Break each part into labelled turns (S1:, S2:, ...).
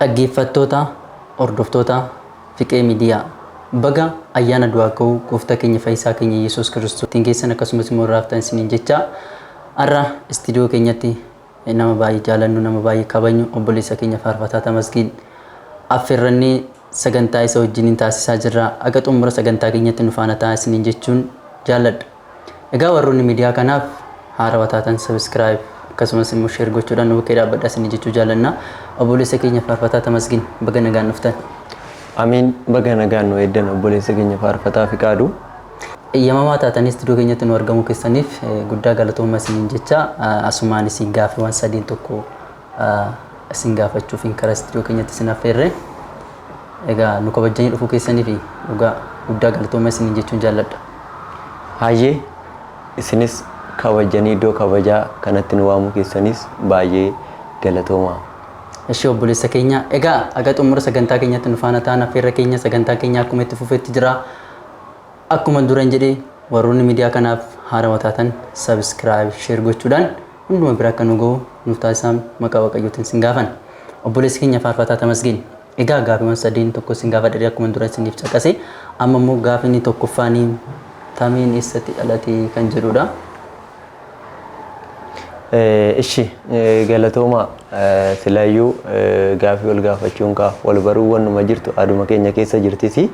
S1: Dhaggeeffattoota hordoftoota Fiqee Miidiyaa baga ayyaana du'aa ka'uu gooftaa keenya Fayyisaa keenya Yesuus Kiristoosiin keessan akkasumas immoo raaftan isiniin jecha har'a istiidiyoo keenyatti nama baay'ee jaalannu nama baay'ee kabajnu obboleessa keenya Faarfataa Tamasgeen affeerrannee sagantaa isa wajjin taasisaa jirra. Aga xumura sagantaa keenyatti nu faana ta'aa isiniin jechuun jaalladha. Egaa warroonni miidiyaa kanaaf haarawaa taatan subscribe akkasumas immoo share gochuudhaan nu bakka dhaabbadhaa isiniin jechuu jaalanna. Obboleessa keenya Faarfataa Tamasgeen baga nagaan dhuftan.
S2: Amiin baga nagaan nu eeddan obboleessa keenya Faarfataa Fiqaaduu.
S1: Eeyyamamaa taatanii istiidiyoo keenyatti nu argamuu keessaniif guddaa galatoomaa isiniin jecha asumaan isin gaaffiiwwan sadiin tokko isin gaafachuuf karaa istiidiyoo keenyatti isin affeerre. Egaa nu kabajanii dhufuu keessaniif dhugaa guddaa galatoomaa isiniin jechuun jaalladha.
S2: Hayyee isinis kabajanii iddoo kabajaa kanatti nu waamuu keessanis baay'ee galatoomaa.
S1: Ishee obboleessa keenya egaa aga xumura sagantaa keenyatti nu faana ta'an affeerra keenya sagantaa keenya akkuma itti fufeetti jira. Akkuma duran jedhee warroonni miidiyaa kanaaf haarawaa taatan subscribe share gochuudhaan hunduma bira akka nu ga'u nuuf taasisan maqaa Waaqayyootiin sin gaafan. Obboleessi keenya Faarfataa Tamasgeen egaa gaaffiiwwan sadiin tokko sin gaafadhe akkuma duran isiniif caqase amma immoo gaaffiin tokkoffaanii tamiin eessatti dhalate kan jedhudha.
S2: Ishi galatooma silaayyuu gaaffii wal gaafachuun kaa wal baruu wannuma jirtu aduma keenya keessa jirtisi.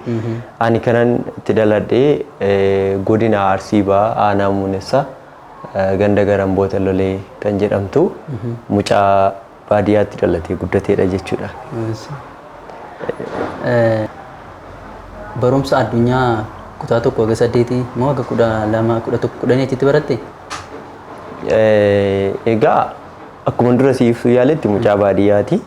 S2: Ani kanan itti dhaladhee godina Arsii ba'aa aanaa Muunessaa ganda Garamboota Lolee kan jedhamtu mucaa baadiyyaatti dhalatee guddateedha jechuudha.
S1: Barumsa addunyaa kutaa tokko haga 8 moo haga 12 11 12 baratte?
S2: Egaa akkuma dura siiftuu yaaletti mucaa baadiyyaati.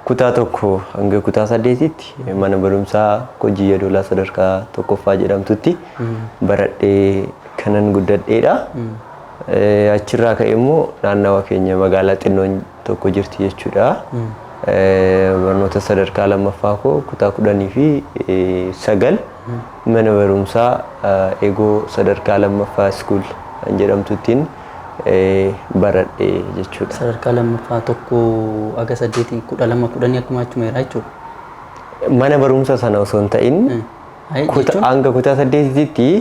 S2: Kutaa tokko hanga kutaa 8tti mana barumsaa Hojii Yadoolaa sadarkaa tokkoffaa jedhamtutti baradhee kanan guddadheedha. Achirraa ka'ee immoo naannawa keenya magaalaa xinnoon tokko jirti jechuudha. Barnoota sadarkaa lammaffaa koo kutaa 10 fi 9 mana barumsaa eegoo sadarkaa lammaffaa school kan jedhamtuttiin baradhee jechuudha.
S1: Sadarkaa lammaffaa tokko haga 8 12 10 akkuma achuma jira jechuudha.
S2: Mana barumsa sana osoo hin ta'in hanga kutaa 8tti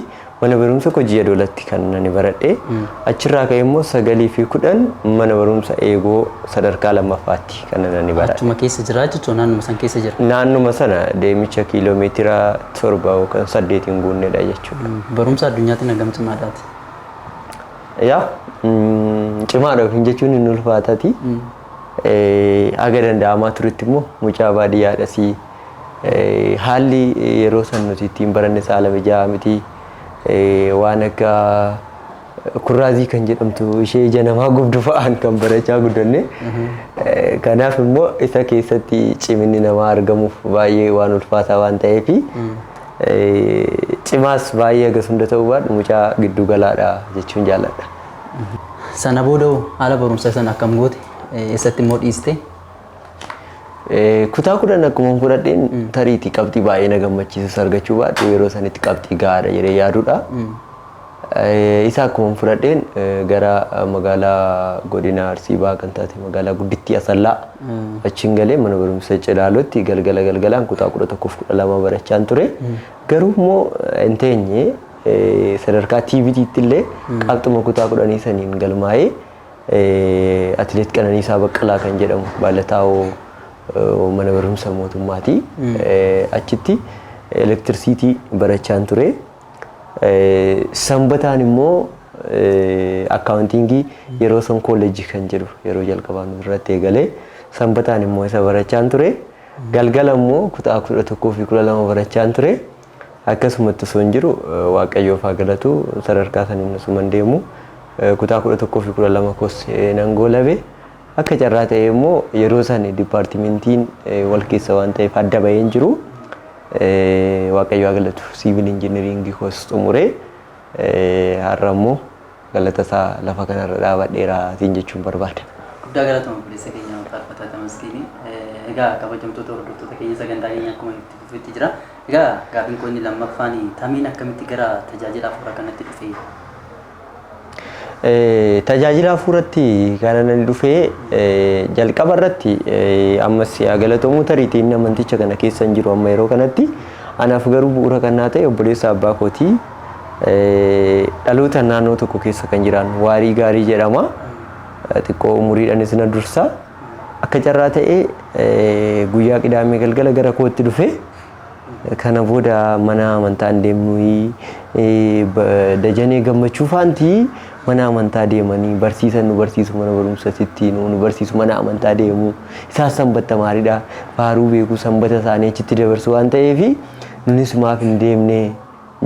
S2: mana barumsa Hojii Yadoolaatti kan ani baradhee achirraa ka'ee immoo 9 fi 10 mana barumsa eegoo sadarkaa lammaffaatti kan ani baradhe.
S1: Achuma keessa jira jechuudha naannuma san keessa jira.
S2: Naannuma sana deemicha kiiloomeetira 7 yookaan 8 hin guunneedha jechuudha.
S1: Barumsa addunyaatti hagam cimaadhaati?
S2: Yaa cimaadha hin jechuun hin ulfaatati. Aga danda'amaa turetti immoo mucaa baadiyyaadhasi. Haalli yeroo san nuti ittiin baranne saala mijaa'aa miti. Waan akka kurraazii kan jedhamtu ishee ija namaa gubdu fa'aan kan barachaa guddanne. Kanaaf immoo isa keessatti ciminni namaa argamuuf baay'ee waan ulfaataa waan ta'eef cimaas baay'ee agas hunda ta'uu baadhu mucaa giddu galaadha jechuun jaalladha.
S1: Sana booda haala barumsa sana akkam goote eessatti immoo dhiiste?
S2: Kutaa 10 akkuma fudhadheen tariitii qabxii baay'ee na gammachiisus argachuu baadhu yeroo sanitti qabxii gahaadha jedhee yaaduudha. Isa akkuma fudhadheen gara magaalaa godina Arsii ba'aa kan taate magaalaa guddittii Asallaa achiin galee mana barumsa Cilaalootti galgalaan kutaa 11 fi 12 barachaan ture. Garuu immoo hin teenye sadarkaa TVTtti illee qabxuma kutaa 10 saniin galmaa'ee atileet Qananiisaa Baqqalaa kan jedhamu Baalataawoo mana barumsa mootummaati. Achitti elektirisiitii barachaan ture. Sanbataan immoo akkaawuntiingii yeroo san kooleejii kan jedhu yeroo jalqabaa irratti eegalee sanbataan immoo isa barachaan ture. Galgala immoo kutaa 11 fi 12 barachaan ture. Akkasumatti osoo hin jiru Waaqayyoof haa galatu sadarkaa saniin osuma hin deemu kutaa 11 fi 12 kos nan goolabe. Akka carraa ta'e immoo yeroo san dipaartimentiin wal keessa waan ta'eef adda bahee hin jiru. Waaqayyo haa galatu siivil injineringii kos xumuree har'a immoo galata isaa lafa kanarra dhaabadheera jechuun barbaada.
S1: Guddaa galatoomaa obboleessa keenya Faarfataa Tamasgeen. Egaa kabajamtoota hordoftoota keenya sagantaa keenya akkuma itti fufeetti jira. Egaa gaaffiin koo inni lammaffaan tamiin akkamitti gara tajaajila afuuraa kanatti dhufe?
S2: tajaajila hafuuratti kan inni dhufee jalqaba irratti ammas galatoomuu tariitiin amanticha kana keessa hin jiru amma yeroo kanatti anaaf garuu bu'uura kan naa ta'e obboleessa abbaa kootii dhaloota naannoo tokko keessa kan jiran waarii gaarii jedhama xiqqoo umuriidhaanis na dursa akka carraa ta'ee guyyaa qidaamee galgala gara kootti dhufee kana booda mana amantaa deemnu dajanee gammachuu faanti mana amantaa deemanii barsiisan nu barsiisu mana barumsa sitti nu barsiisu mana amantaa deemu isaa sanbata maariidha faaruu beeku sanbata isaanii achitti dabarsu waan ta'eef nunis maaf hin deemne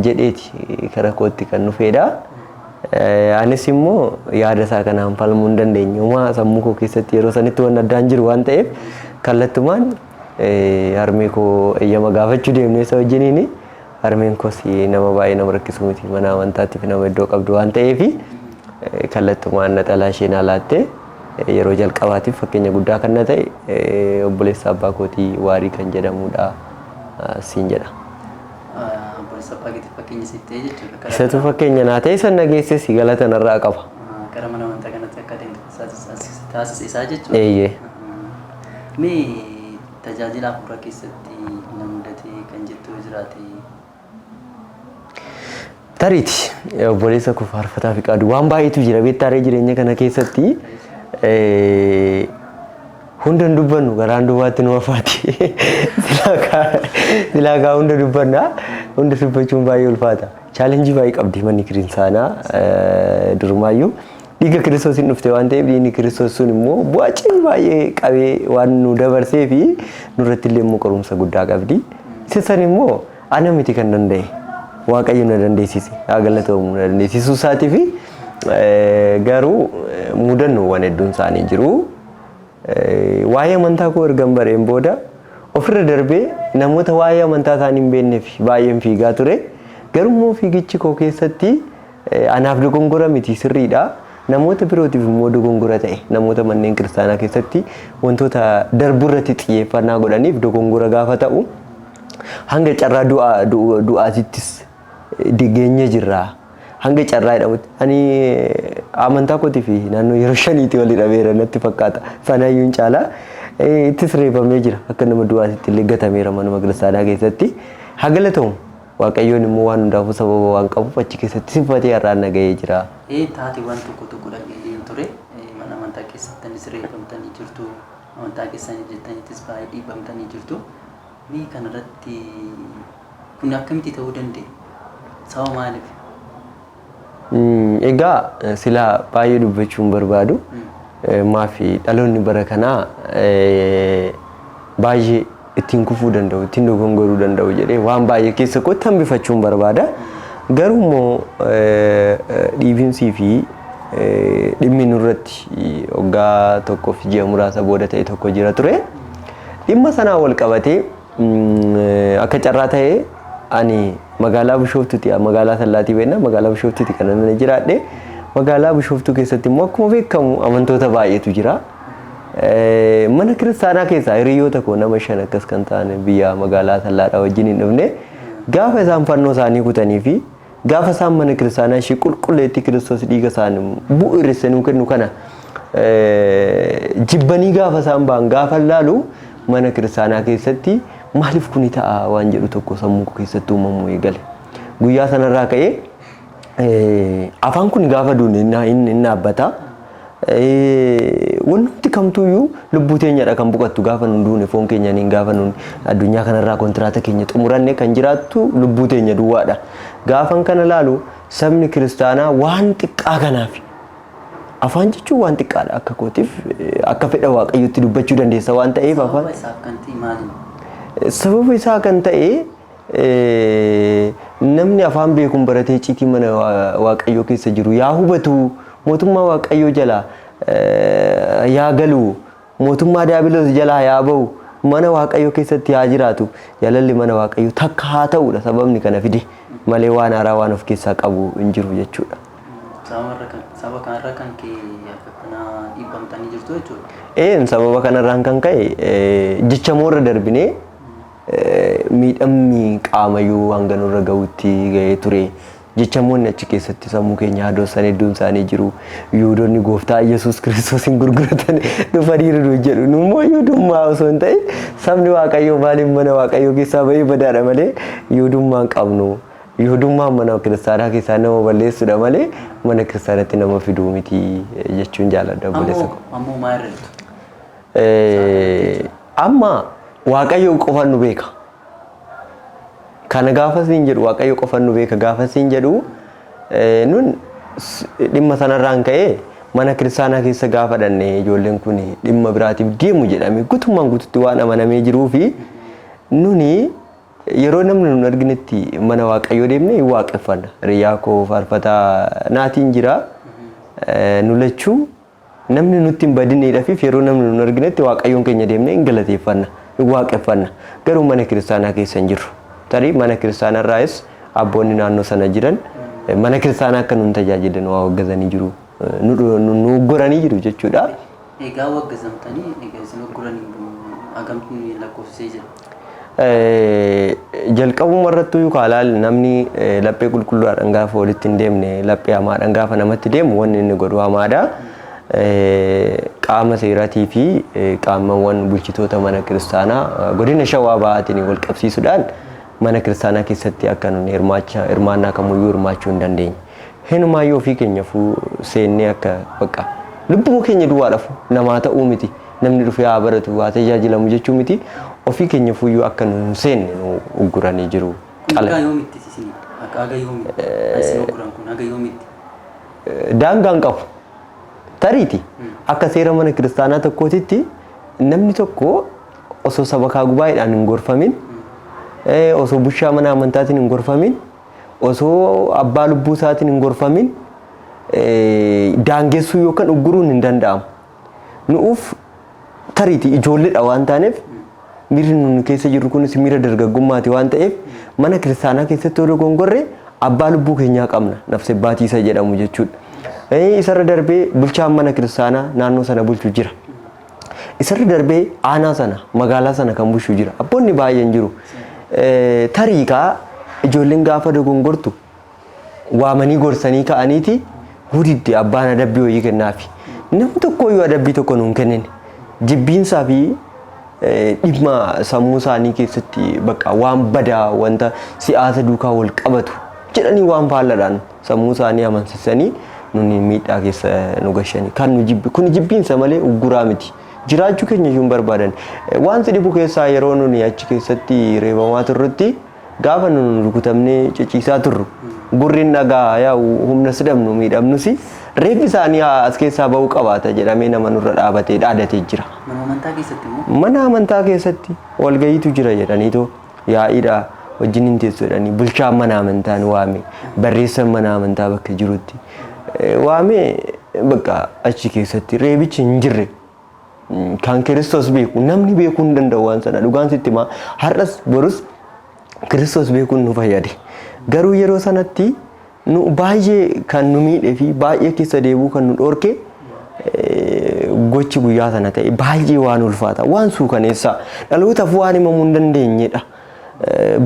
S2: jedheeti kara kootti kan dhufeedha. Anis immoo yaada isaa kanaan falmuu hin dandeenye uumaa sammuu koo keessatti yeroo sanitti waan addaan jiru waan ta'eef kallattumaan harmee koo eeyyama gaafachuu deemnee isa wajjiniin harmeen koos nama baay'ee nama rakkisu miti mana amantaatiif nama iddoo qabdu waan ta'eef kallattumaan naxalaa isheen alaattee yeroo jalqabaatiif fakkeenya guddaa kan na ta'e obboleessa abbaa kootii waarii kan jedhamudha siin jedha.
S1: Obboleessa abbaa keetiif fakkeenya siif ta'e jechuudha.
S2: Isatu fakkeenya naa ta'e san nageesses galata narraa qaba.
S1: Gara mana amantaa kanatti akka deemtu taasisaa jechuudha.
S2: Eeyyee.
S1: Mee tajaajila hafuuraa keessatti na mudatee kan jettu jiraate
S2: tariiti obboleessa koo faarfataa fi qaadu waan baay'eetu jira beektaaree jireenya kana keessatti hunda hin dubbannu garaan duwwaatti nu afaati silaakaa hunda dubbanna hunda dubbachuun baay'ee ulfaata chaalenjii baay'ee qabdi manni kiristaanaa durumaayyuu dhiiga kiristoosiin dhufte waan ta'eef dhiigni kiristoos sun immoo bu'aa baay'ee qabee waan nu dabarsee fi nurratti illee immoo qorumsa guddaa qabdi san immoo ana miti kan danda'e waaqayyo na dandeessise galatoomuu na dandeessisuu isaatii fi garuu mudannoowwan hedduun isaanii jiru. Waa'ee amantaa koo ergan bareen booda ofirra darbee namoota waa'ee amantaa isaanii hin beekneef baay'een fiigaa ture. Garuu immoo fiigichi koo keessatti anaaf dogongora miti sirriidha. Namoota birootiif immoo dogongora ta'e namoota manneen kiristaanaa keessatti wantoota darburratti xiyyeeffannaa godhaniif dogongora gaafa ta'u hanga carraa du'aatittis digeenya jirra. Hanga carraa jedhamutti ani amantaa kootii fi naannoo yeroo 5 walii dhabeera natti fakkaata. Sanaayyuu hin caala ittis reebamee jira akka nama du'aatitti illee gatameera manuma kiristaanaa keessatti. Hagalatamu waaqayyoon immoo waan hundaafuu sababa waan qabuuf achi keessatti sifatee har'aan nagahee jira.
S1: Taateewwan tokko dhaga'ee ture mana amantaa keessattanis reebamtanii jirtu amantaa keessanii jettaniittis baay'ee dhiibamtanii jirtu. Mee kanarratti kun akkamitti ta'uu danda'e? Sababa maaliif?
S2: Egaa silaa baay'ee dubbachuun barbaadu maafi dhaloonni bara kanaa baay'ee ittiin kufuu danda'u ittiin dogongoruu danda'u jedhee waan baay'ee keessa kootti hambifachuun barbaada. Garuu immoo dhiibamsii fi dhimmi nurratti waggaa tokkoof ji'a muraasa booda ta'e tokko jira ture. Dhimma sanaa wal qabatee akka carraa ta'ee ani magaalaa Bishooftuuti magaalaa Sallaatii beekna magaalaa Bishooftuuti kan inni jiraadhe magaalaa Bishooftuu keessatti immoo akkuma beekamu amantoota baay'eetu jira. Mana kiristaanaa keessaa hiriyoota koo nama 5 akkas kan ta'an biyya magaalaa Sallaadhaa wajjin hin dhufne gaafa isaan fannoo isaanii kutanii fi gaafa isaan mana kiristaanaa ishee qulqulleetti Kiristoos dhiiga isaanii bu'uureessanii kennu kana jibbanii gaafa isaan ba'an gaafa laalu mana kiristaanaa keessatti maaliif kuni ta'a waan jedhu tokko sammuu koo keessatti uumamuu eegale. Guyyaa sanarraa ka'ee afaan kun gaafa duune inni dhaabbata. Wanti kamtuyyuu lubbuu teenyadha kan boqottu gaafa nun duune foon keenyaniin gaafa nun addunyaa kanarraa kontiraata keenya xumuranne kan jiraattu lubbuu teenya duwwaadha. Gaafan kana laalu sabni kiristaanaa waan xiqqaa kanaaf afaan jechuun waan xiqqaadha akka kootiif akka fedha waaqayyotti dubbachuu dandeessa waan ta'eef afaan sababa isaa kan ta'e namni afaan beekuun baratee citii mana waaqayyoo keessa jiru yaa hubatu mootummaa waaqayyoo jala yaa galu mootummaa diiyaabiloos jala yaa ba'u mana waaqayyoo keessatti haa jiraatu jaalalli mana waaqayyoo takka haa ta'udha sababni kana fide malee waan haaraa waan of keessaa qabu hin jiru jechuudha.
S1: Sababa kanarraa kan ka'e akkana dhiibamtanii jirtu jechuudha.
S2: Sababa kanarraan kan ka'e jecha moorra darbinee miidhamni qaamayyuu hanga nurra ga'utti ga'ee ture. jechamoonni achi keessatti sammuu keenya haadhosan hedduun isaanii jiru. Yihuudoonni gooftaa Yesuus Kiristoosin gurguratan dhufaniiru jedhu. Nummoo yihuudummaa osoo hin ta'in sabni Waaqayyoo maaliif mana Waaqayyoo keessaa bahee badaadha malee yihuudummaa hin qabnu. Yihuudummaan mana kiristaanaa keessaa nama balleessuudha malee mana kiristaanatti nama fiduu miti jechuun jaalladha obboleessa koo.
S1: Ammoo maal irratti?
S2: Amma Waaqayyoo qofaan nu beeka. Kana gaafa siin jedhu Waaqayyo qofaan nu beeka gaafa siin jedhu nun dhimma sanarraan ka'ee mana kiristaanaa keessa gaafa dhanne ijoolleen kun dhimma biraatiif deemu jedhame guutummaan guututti waan amanamee jiruu fi nuni yeroo namni nun arginetti mana Waaqayyoo deemnee hin waaqeffanna. Riyaa koo faarfataa naatiin jira nu lachuu namni nutti hin badinneedhaaf yeroo namni nun arginetti Waaqayyoon keenya deemnee hin galateeffanna hin waaqeffanna. Garuu mana kiristaanaa keessa hin jirru. Tarii mana kiristaanarraas abboonni naannoo sana jiran mana kiristaanaa akka nun tajaajilan waa waggazanii jiru. Nu goranii jiru jechuudha.
S1: Egaa waggazamtanii egaa isin goranii hagamtii lakkoofsisee jira?
S2: Jalqabuma irrattuu kaalaal namni laphee qulqulluudhaan gaafa walitti hin deemne laphee hamaadhaan gaafa namatti deemu wanni inni godhu hamaadha. Qaama seeraatii fi qaamawwan bulchitoota mana kiristaanaa godina Shawaa Bahaatiin wal qabsiisuudhaan mana kiristaanaa keessatti akka nun hirmaannaa kamuyyuu hirmaachuu hin dandeenye. Hinumaayyoo ofii keenya seennee akka bakka lubbuu keenya duwwaadhaaf namaa ta'uu miti. Namni dhufee haa baratu haa tajaajilamu jechuu miti. Ofii keenya fuuyyuu akka nun seenne nu ugguranii jiru.
S1: Akka yoomitti isin akka yoomitti isin ugguran kun akka yoomitti?
S2: Daangaan qabu. Tariiti akka seera mana kiristaanaa tokkootitti namni tokko osoo sabakaa gubaa'eedhaan hin gorfamin osoo bushaa mana amantaatiin hin gorfamin osoo abbaa lubbuu isaatiin hin gorfamin daangessuu yookaan ugguruun hin danda'amu. Nuuf tariiti ijoolleedha waan taaneef miirri nun keessa jirru kunis miira dargaggummaati waan ta'eef mana kiristaanaa keessatti odoo gongorre abbaa lubbuu keenyaa qabna nafse baatiisa jedhamu jechuudha. Isarra darbee bulchaan mana kiristaanaa naannoo sana bulchu jira. Isarra darbee aanaa sana magaalaa sana kan bulchu jira. Abboonni baay'een jiru. Tariikaa ijoolleen gaafa dogongortu waamanii gorsanii ka'aniiti hudidde abbaan adabbii wayii kennaafi. Namni tokkoyyuu adabbii tokko nuun kennine. Jibbiinsaa fi dhimma sammuu isaanii keessatti bakka waan badaa wanta siyaasa duukaa wal qabatu jedhanii waan faalladhaan sammuu isaanii amansiisanii nuni miidhaa keessa nu gashanii kan nu jibbi kun jibbiinsa malee ugguraa miti jiraachuu keenya iyyuu barbaadan waan dhibu keessaa yeroo nuni achi keessatti reebamaa turrutti gaafa nu rukutamnee ciciisaa turru gurriin dhagaa yaa humna sidamnu miidhamnus reebbi isaanii as keessaa ba'uu qabaata jedhamee nama nurra dhaabatee dhaadatee jira. Mana amantaa keessatti walgayiitu jira jedhaniitoo yaa'iidha wajjin hin teessu jedhanii bulchaan mana amantaa waame barreessan mana amantaa bakka jirutti. Waamee bakka achi keessatti reebichi hin jirre kan Kiristoos beeku namni beekuu hin danda'u waan sana dhugaan sitti himaa har'as borus Kiristoos beekuun nu fayyade garuu yeroo sanatti nu baay'ee kan nu miidhee fi baay'ee keessa deebuu kan nu dhorke gochi guyyaa sana ta'e baay'ee waan ulfaata waan suukaneessaa dhalootaaf waan himamuu hin dandeenyedha.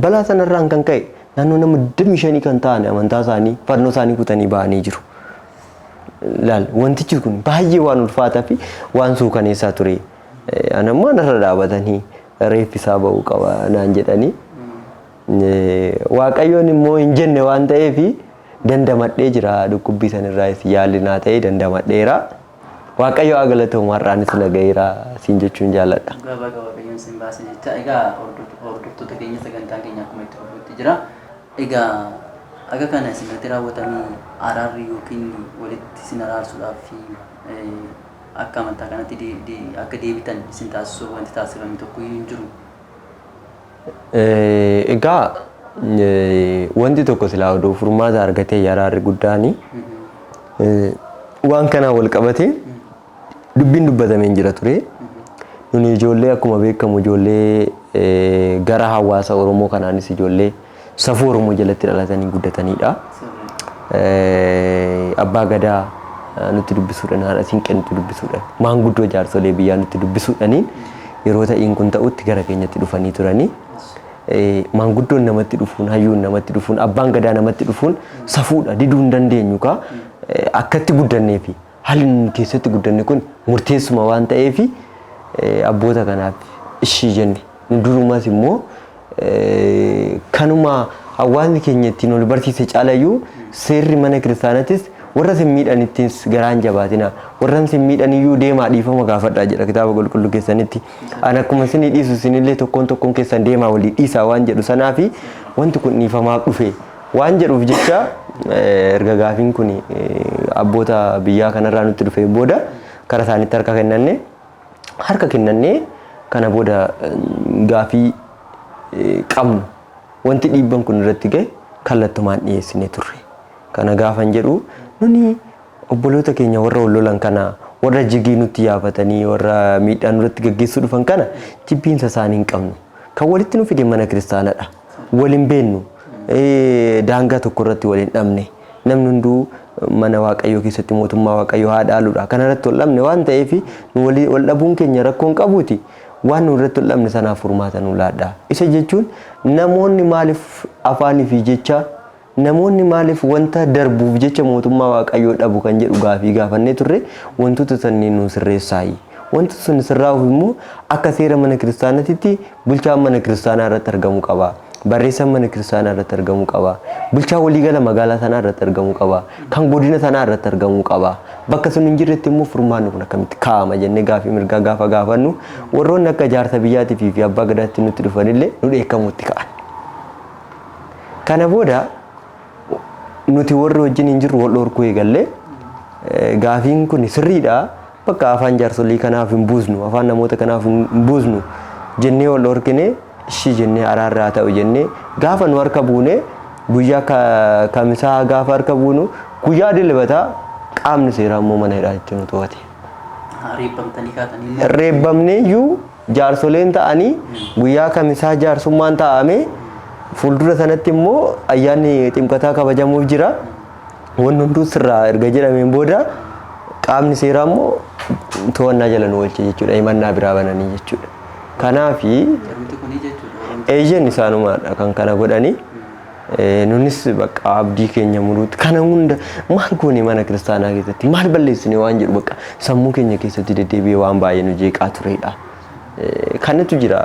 S2: Balaa sanarraan kan ka'e naannoo nama 25 kan ta'an amantaa isaanii fannoo isaanii kutanii ba'anii jiru. Laal wantichi kun baay'ee waan ulfaataa fi waan suukaneessaa ture. Anammoo narra dhaabatanii reeffisaa ba'uu qaba naan jedhanii Waaqayyoon immoo hin jenne waan ta'eef dandamadhee jira dhukkubbii sanirraas yaalinaa ta'ee dandamadheera. Waaqayyo haa galatamu har'aanis nagaheera siin jechuun jaalladha.
S1: Gaba Waaqayyoon sin baase jecha egaa hordoftoota keenya sagantaan keenya akkuma itti fufetti jira. Egaa akka kana isinirratti raawwatamee araarri yookiin walitti isin araarsuudhaaf fi akka amantaa kanatti akka deebitan isin taasisuu wanti taasifame tokko hin jiru.
S2: Egaa wanti tokko silaa oduu furmaata argatee araarri guddaanii waan kana wal qabatee dubbiin dubbatamee jira ture. Nuni ijoollee akkuma beekamu ijoollee gara hawaasa Oromoo kanaanis ijoollee safuu Oromoo jalatti dhalatanii guddatanidha. Abbaa Gadaa nutti dubbisuudhaan haadha Siinqee nutti dubbisuudhaan maanguddoo jaarsolee biyyaa nutti dubbisuudhaaniin yeroo ta'iin kun ta'utti gara keenyatti dhufanii turanii maanguddoon namatti dhufuun hayyuun namatti dhufuun abbaan gadaa namatti dhufuun safuudha diduu hin dandeenyu ka akkatti guddannee fi haalli keessatti guddanne kun murteessuma waan ta'eef abboota kanaaf ishii jenne durumas immoo kanuma hawaasni keenya ittiin ol barsiise caalayyuu seerri mana kiristaanatis warra sin miidhanittis garaan jabaatina warra sin miidhaniyyuu deemaa dhiifama gaafadhaa jedha kitaaba qulqulluu keessanitti an akkuma isin dhiisu isinillee tokkoon keessan deemaa walii dhiisaa waan jedhu sanaafi wanti kun dhiifamaaf dhufe waan jedhuuf jecha erga gaafiin kun abboota biyyaa kanarraa nutti dhufe booda kara isaanitti harka kennannee kana booda gaafii qabnu wanti dhiibban kun irratti gahe kallattumaan dhiyeessinee turre kana gaafan jedhu nuni obboloota keenya warra ollolan kana warra jigii nutti yaafatanii warra miidhaan irratti gaggeessuu dhufan kana jibbiinsa isaanii hin qabnu kan walitti nu fide mana kiristaanadha waliin beennu daangaa tokko irratti waliin dhabne namni hunduu mana waaqayyoo keessatti mootummaa waaqayyoo haa dhaaluudha kana irratti wal dhabne waan ta'eef nu wal dhabuun keenya rakkoon qabuuti waan nu irratti wal dhabne sanaaf furmaata nu laadhaa isa jechuun namoonni maaliif afaanii fi jecha namoonni maaliif wanta darbuuf jecha mootummaa waaqayyoo dhabu kan jedhu gaafii gaafannee turre wantoota sanniin nu sirreessaayi wantoota sun sirraa'uuf immoo akka seera mana kiristaanaatti bulchaan mana kiristaanaa irratti argamuu qaba barreessaan mana kiristaanaa irratti argamuu qaba bulchaa waliigala magaalaa sanaa irratti argamuu qaba kan godina sanaa irratti argamuu qaba bakka sun hin jirretti immoo furmaanni kun akkamitti kaa'ama jennee gaafii mirgaa gaafa gaafannu warroonni akka jaarsa biyyaatii fi abbaa gadaatti nutti dhufanillee nu dheekkamuutti ka'an kana booda nuti warri wajjin hin jirru wal dhorkuu eegalle gaafiin kun sirriidha bakka afaan jaarsolii kanaaf hin buusnu afaan namoota kanaaf hin buusnu jennee wal dhorkine ishii jennee araarraa ta'u jennee gaafa nu harka buune guyyaa kamisaa gaafa harka buunu guyyaa dilbataa qaamni seeraa immoo mana hidhaa jechuun nu to'ate. Reebbamnee iyyuu jaarsoleen ta'anii guyyaa kamisaa jaarsummaan taa'ame fuuldura sanatti immoo ayyaanni ximqataa kabajamuuf jira wanni hunduu sirraa erga jedhameen booda qaamni seeraa immoo to'annaa jala nu oolche jechuudha himannaa biraa bananii jechuudha kanaafi eeyyen isaanumaadha kan kana godhanii nunis bakka abdii keenya muruutti kana hunda maal goone mana kiristaanaa keessatti maal balleessine waan jedhu bakka sammuu keenya keessatti deddeebi'ee waan baay'ee nu jeeqaa turedha. Kanatu jira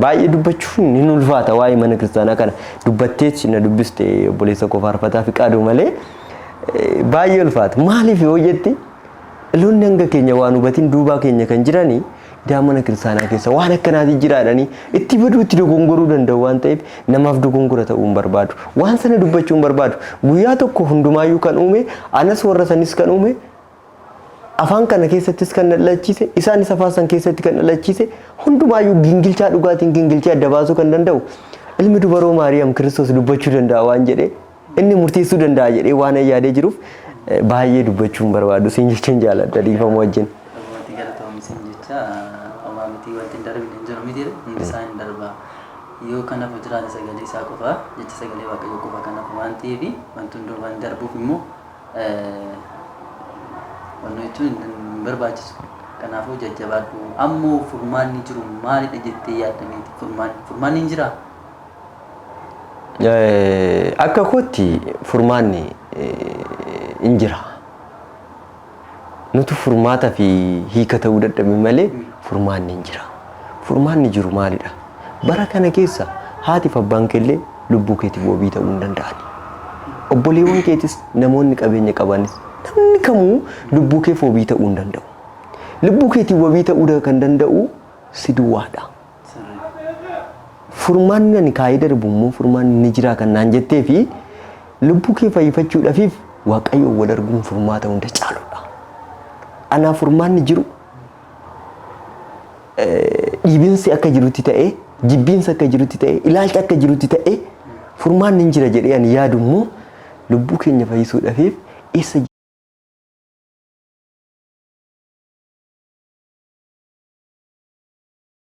S2: baay'ee dubbachuun ni ulfaata waa'ee mana kiristaanaa kana dubbatteetti na dubbiste obboleessa koo faarfataa fi qaaduu malee baay'ee ulfaata maaliif yoo jetti loonni hanga keenya waan hubatiin duubaa keenya kan jiranii daa mana kiristaanaa keessa waan akkanaatii jiraadhanii itti baduu itti dogongoruu danda'u waan ta'eef namaaf dogongora ta'uu hin barbaadu waan sana dubbachuu hin barbaadu guyyaa tokko hundumaayyuu kan uume anas warra sanis kan uume afaan kana keessattis kan dhalachiise isaanis afaan san keessatti kan dhalachiise hundumaayyuu gingilchaa dhugaatiin gingilchaa adda baasuu kan danda'u ilmi dubaroo maariyaam kiristoos dubbachuu danda'a waan jedhee inni murteessuu danda'a jedhee waan yaadee jiruuf baay'ee dubbachuu hin barbaadu siin jechuun jaaladha dhiifama wajjin.
S1: Yoo kanaaf jiraate sagalee isaa qofa jecha sagalee waaqayyoo qofa kanaaf waan ta'eef wanti hundi waan darbuuf immoo wanni jechuun hin barbaachisu. Kanaafuu jajjabaadhu. Ammoo furmaanni jiru maalidha jettee yaaddameeti? Furmaanni hin jiraa?
S2: Akka kootti furmaanni hin jira. Nuti furmaata fi hiika ta'uu dadhabne malee furmaanni hin jira. Furmaanni jiru maalidha? Bara kana keessa haatiif abbaan keellee lubbuu keetiif wabii ta'uu hin danda'ani. Obboleewwan keetis namoonni qabeenya qabanis namni kamuu lubbuu keef wabii ta'uu hin danda'u. Lubbuu keetiif wabii ta'uu kan danda'u si duwwaadha. Furmaanni ani kaayee darbu immoo furmaanni ni jira kan naan jettee fi lubbuu kee fayyifachuudhaaf waaqayyoon wal arguun furmaata hunda caaludha. Anaa furmaanni jiru dhiibinsi akka jirutti ta'ee jibbiinsa akka jirutti ta'ee ilaalcha akka jirutti ta'ee furmaanni hin jira jedhee ani yaadu immoo lubbuu keenya fayyisuudhaaf eessa